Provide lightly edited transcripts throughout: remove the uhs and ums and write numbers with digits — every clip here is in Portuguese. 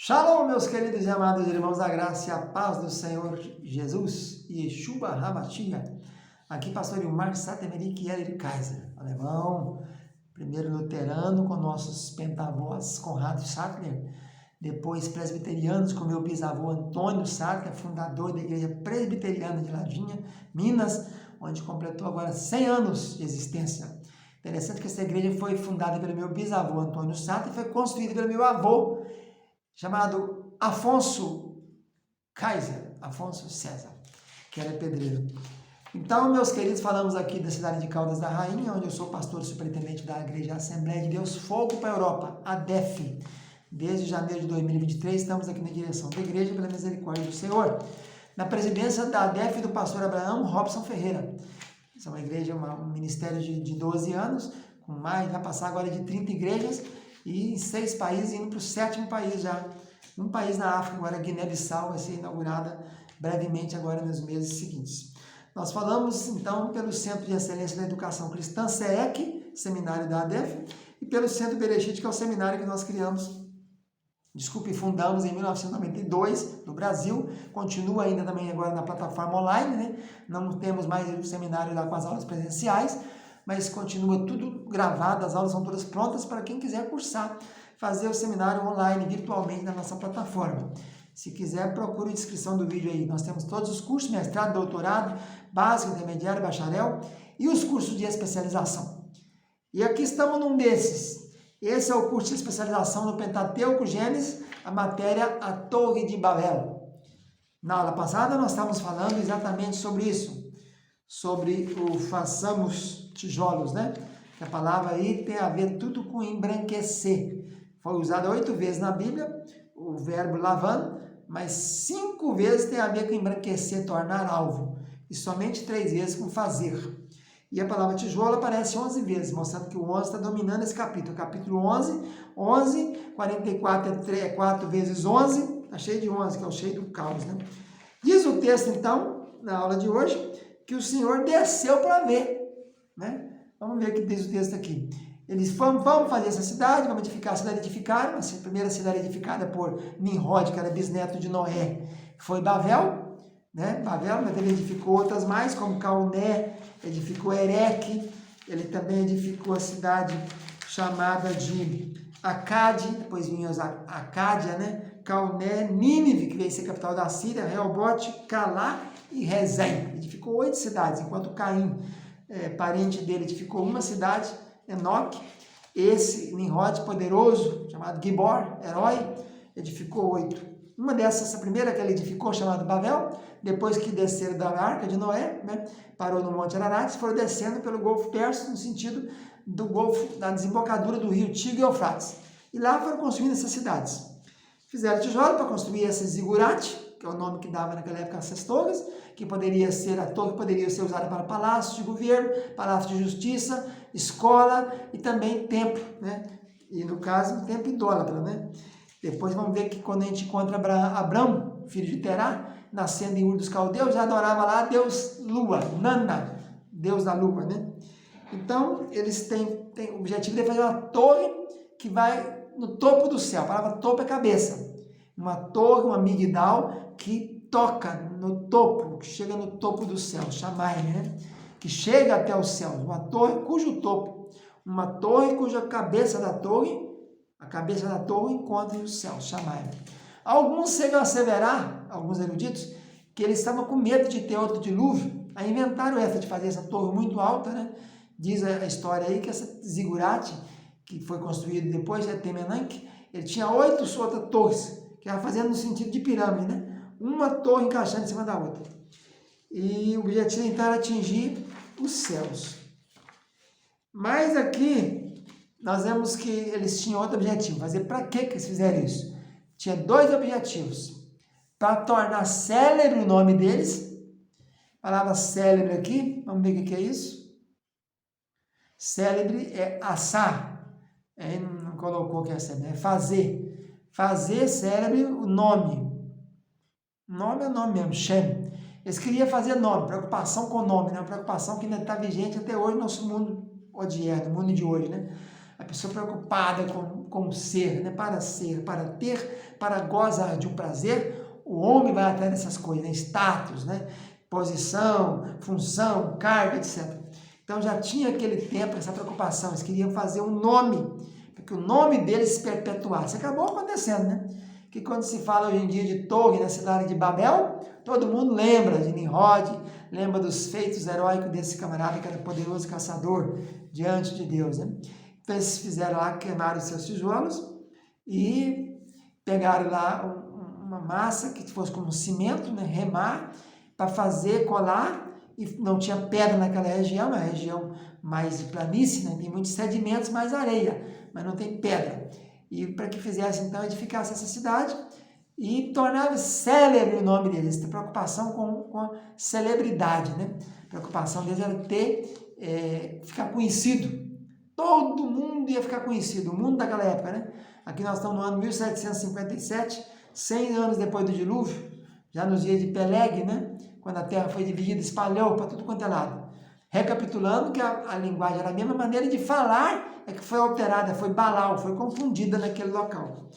Shalom, meus queridos e amados irmãos da graça e a paz do Senhor Jesus, Yeshua HaMashiach. Aqui, pastor Ilmar Satemerik Yelir Kaiser, alemão, primeiro luterano com nossos pentavós Conrado Sattler, depois presbiterianos com meu bisavô Antônio Sattler, fundador da igreja presbiteriana de Ladinha, Minas, onde completou agora 100 anos de existência. Interessante que essa igreja foi fundada pelo meu bisavô Antônio Sattler e foi construída pelo meu avô, chamado Afonso Kaiser, Afonso César, que era pedreiro. Então, meus queridos, falamos aqui da cidade de Caldas da Rainha, onde eu sou pastor superintendente da Igreja Assembleia de Deus Fogo para a Europa, ADEF. Desde janeiro de 2023, estamos aqui na direção da igreja pela misericórdia do Senhor. Na presidência da ADEF do pastor Abraão Robson Ferreira. Essa é uma igreja, um ministério de 12 anos, com mais, vai passar agora de 30 igrejas, e em 6 países, indo para o 7º país já. Um país na África, agora Guiné-Bissau, vai ser inaugurada brevemente agora nos meses seguintes. Nós falamos então pelo Centro de Excelência da Educação Cristã, CEEC, seminário da ADEF, e pelo Centro Bereshit, que é o seminário que nós fundamos em 1992 no Brasil, continua ainda também agora na plataforma online, né? Não temos mais o seminário lá com as aulas presenciais, mas continua tudo gravado, as aulas são todas prontas para quem quiser cursar, fazer o seminário online, virtualmente, na nossa plataforma. Se quiser, procure a descrição do vídeo aí. Nós temos todos os cursos, mestrado, doutorado, básico, intermediário, bacharel e os cursos de especialização. E aqui estamos num desses. Esse é o curso de especialização no Pentateuco, Gênesis, a matéria A Torre de Babel. Na aula passada, nós estávamos falando exatamente sobre isso, sobre o façamos tijolos, né? Que a palavra aí tem a ver tudo com embranquecer. Foi usada 8 vezes na Bíblia, o verbo lavan, mas 5 vezes tem a ver com embranquecer, tornar alvo, e somente 3 vezes com fazer. E a palavra tijolo aparece 11 vezes, mostrando que o 11 está dominando esse capítulo. Capítulo 11, 44 é 4 vezes 11, está cheio de 11, que é o cheio do caos, né? Diz o texto, então, na aula de hoje, que o Senhor desceu para ver, né? Vamos ver o que diz o texto aqui. Eles vamos fazer essa cidade, vamos edificar a cidade edificada, a primeira cidade edificada por Nimrod, que era bisneto de Noé, foi Babel, né? Babel, mas ele edificou outras mais, como Calné, edificou Ereque, ele também edificou a cidade chamada de Acade, depois vinha a Acádia, né? Calné, Nínive, que veio ser capital da Síria, Reobote, Calá e Rezém. Edificou 8 cidades, enquanto Caim, parente dele, edificou uma cidade, Enoque. Esse Nimrod poderoso, chamado Gibor, herói, edificou 8. Uma dessas, a primeira que ele edificou, chamada Babel, depois que desceram da arca de Noé, né, parou no Monte Ararat, foram descendo pelo Golfo Pérsico, no sentido do Golfo, da desembocadura do rio Tigre e Eufrates. E lá foram construindo essas cidades. Fizeram tijolo para construir esse zigurate, que é o nome que dava naquela época essas torres, que poderia ser a torre, poderia ser usada para palácio de governo, palácio de justiça, escola e também templo, né? E no caso, um templo idólatra, né? Depois vamos ver que quando a gente encontra Abrão, filho de Terá, nascendo em Ur dos Caldeus, já adorava lá Deus Lua, Nana, Deus da Lua, né? Então, eles têm o objetivo de fazer uma torre que vai no topo do céu. A palavra topo é cabeça. Uma torre, uma migdal, que toca no topo, que chega no topo do céu, Shammai, né? Que chega até os céus. Uma torre cujo topo, uma torre cuja cabeça da torre, a cabeça da torre encontra o céu, Shammai. Alguns chegam a asseverar, alguns eruditos, que eles estavam com medo de ter outro dilúvio, aí inventaram essa de fazer essa torre muito alta, né? Diz a história aí que essa zigurate, que foi construído depois de Temenanque, ele tinha 8 outras torres, que era fazendo no sentido de pirâmide, né? Uma torre encaixando em cima da outra. E o objetivo então era atingir os céus. Mas aqui nós vemos que eles tinham outro objetivo. Fazer para que eles fizeram isso? Tinha 2 objetivos. Para tornar célebre o nome deles. A palavra célebre aqui, vamos ver o que é isso. Célebre é assar. Não colocou que é célebre, é fazer. Fazer célebre o nome. Nome é nome mesmo, Shem. Eles queriam fazer nome, preocupação com o nome, né? Uma preocupação que ainda está vigente até hoje no nosso mundo odierno, no mundo de hoje, né? A pessoa preocupada com o ser, né? Para ser, para ter, para gozar de um prazer, o homem vai atrás dessas coisas, né? Status, né? Posição, função, cargo, etc. Então já tinha aquele tempo essa preocupação, eles queriam fazer um nome, para que o nome deles se perpetuasse. Acabou acontecendo, né? Que quando se fala hoje em dia de torre na cidade de Babel, todo mundo lembra de Nimrod, lembra dos feitos heróicos desse camarada que era poderoso caçador diante de Deus, né? Então eles fizeram lá, queimaram os seus tijolos e pegaram lá uma massa que fosse como um cimento, né? Remar, para fazer colar, e não tinha pedra naquela região, uma região mais de planície, né? Tem muitos sedimentos, mais areia, mas não tem pedra. E para que fizesse, então, edificasse essa cidade e tornava célebre o nome deles. Essa preocupação com a celebridade, né? A preocupação deles era ficar conhecido. Todo mundo ia ficar conhecido, o mundo daquela época, né? Aqui nós estamos no ano 1757, 100 anos depois do dilúvio, já nos dias de Peleg, né? Quando a terra foi dividida, espalhou para tudo quanto é lado. Recapitulando que a linguagem era a mesma, maneira de falar é que foi alterada, foi Baal, foi confundida naquele local.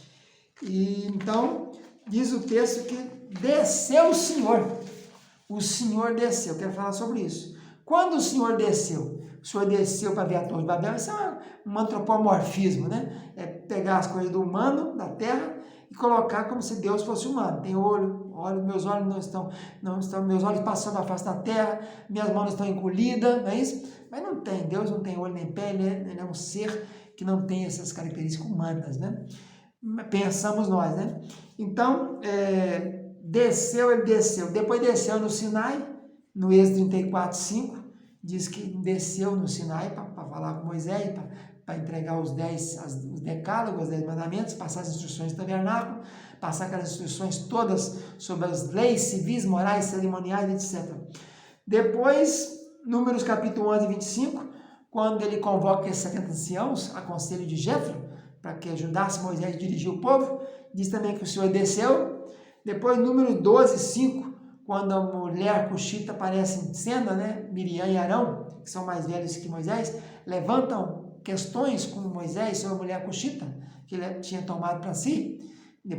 E então, diz o texto que desceu o Senhor desceu, quero falar sobre isso. Quando o Senhor desceu para ver a Torre de Babel, isso é um antropomorfismo, né? É pegar as coisas do humano, da terra, e colocar como se Deus fosse humano. Tem olho, meus olhos não estão, meus olhos passando a face da terra, minhas mãos estão encolhidas, não é isso? Mas não tem, Deus não tem olho nem pé, ele é um ser que não tem essas características humanas, né? Pensamos nós, né? Então, ele desceu, depois desceu no Sinai, no Êxodo 34, 5, diz que desceu no Sinai para falar com Moisés, para entregar os decálogos, os 10 mandamentos, passar as instruções do tabernáculo, passar aquelas instruções todas sobre as leis civis, morais, cerimoniais, etc. Depois, Números capítulo 11, 25, quando ele convoca esses 70 anciãos, a conselho de Jétro, para que ajudasse Moisés a dirigir o povo, diz também que o Senhor desceu. Depois, Números 12, 5, quando a mulher cuxita aparece em cena, né? Miriam e Arão, que são mais velhos que Moisés, levantam questões com Moisés sobre a mulher cuxita, que ele tinha tomado para si.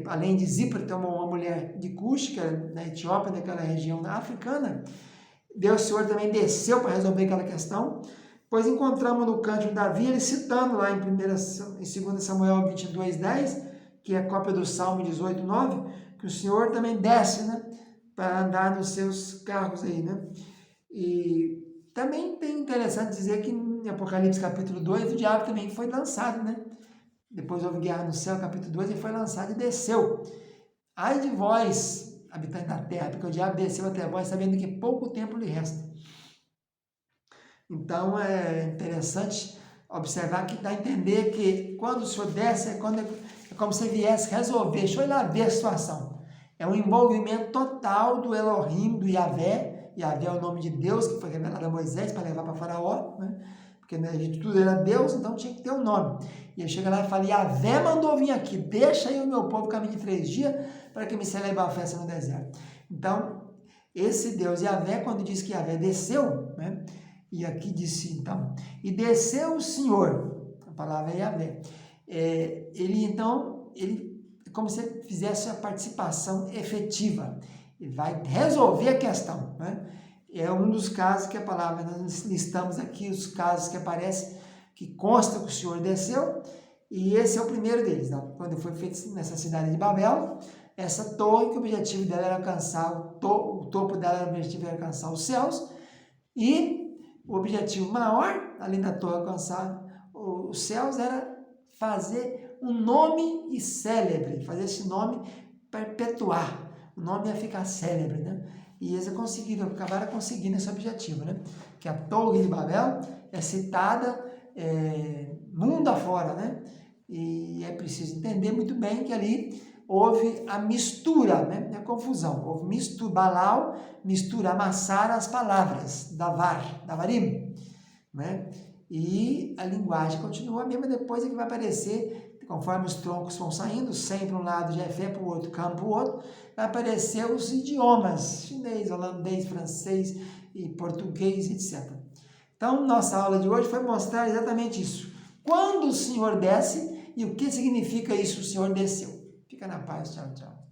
Além de Zípora, tomou uma mulher de Cush, que era na Etiópia, naquela região africana. Deus, o Senhor também desceu para resolver aquela questão. Pois encontramos no cântico de Davi, ele citando lá em 2 Samuel 22, 10, que é a cópia do Salmo 18, 9, que o Senhor também desce, né, para andar nos seus carros aí, né? E também tem interessante dizer que em Apocalipse capítulo 2, o diabo também foi lançado, né? Depois houve guerra no céu, capítulo 2, ele foi lançado e desceu. Ai de vós, habitantes da terra, porque o diabo desceu até vós, sabendo que pouco tempo lhe resta. Então é interessante observar que dá a entender que quando o Senhor desce, é como se viesse resolver, deixa eu ir lá ver a situação. É um envolvimento total do Elohim, do Yahvé. Yahvé é o nome de Deus que foi revelado a Moisés para levar para Faraó, né? Porque né, de tudo era Deus, então tinha que ter um nome. E ele chega lá e fala, Yahvé mandou vir aqui, deixa aí o meu povo caminhar 3 dias para que me celebre a festa no deserto. Então, esse Deus Yahvé, quando diz que Yahvé desceu, né? E aqui disse então, e desceu o Senhor, a palavra é Yahvé, ele como se fizesse a participação efetiva, ele vai resolver a questão, né? É um dos casos que a palavra, nós listamos aqui os casos que aparecem, que consta que o Senhor desceu, e esse é o primeiro deles, né? Quando foi feito nessa cidade de Babel, essa torre, que o objetivo dela era alcançar, o topo dela era o objetivo era alcançar os céus, e o objetivo maior, além da torre alcançar os céus, era fazer um nome célebre, fazer esse nome perpetuar. O nome ia ficar célebre, né? E eles acabaram conseguindo esse objetivo, né? Que a Torre de Babel é citada mundo afora, né? E é preciso entender muito bem que ali houve a mistura, né? Não é confusão, houve mistura, Baal mistura, amassar as palavras, davarim, né? E a linguagem continua a mesma, depois é que vai aparecer, conforme os troncos vão saindo, sempre um lado de Jefé para o outro, Cam para o outro, vai aparecer os idiomas, chinês, holandês, francês e português, etc. Então, nossa aula de hoje foi mostrar exatamente isso, quando o Senhor desce e o que significa isso, o Senhor desceu. Fica na paz, tchau, tchau.